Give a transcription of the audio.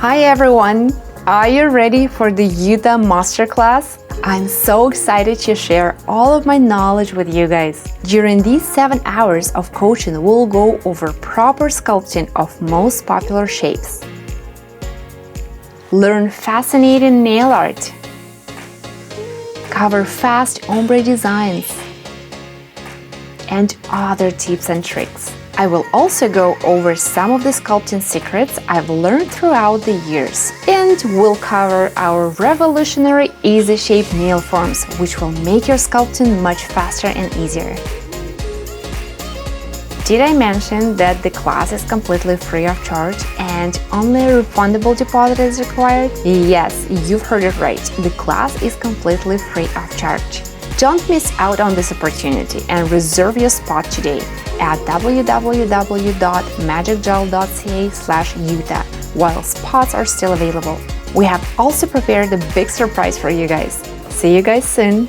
Hi everyone! Are you ready for the Utah Masterclass? I'm so excited to share all of my knowledge with you guys. During these 7 hours of coaching, we'll go over proper sculpting of most popular shapes. Learn fascinating nail art. Cover fast ombre designs. And other tips and tricks. I will also go over some of the sculpting secrets I've learned throughout the years. And we'll cover our revolutionary easy shape nail forms, which will make your sculpting much faster and easier. Did I mention that the class is completely free of charge and only a refundable deposit is required? Yes, you've heard it right. The class is completely free of charge. Don't miss out on this opportunity and reserve your spot today at www.magickgel.ca/Utah while spots are still available. We have also prepared a big surprise for you guys. See you guys soon!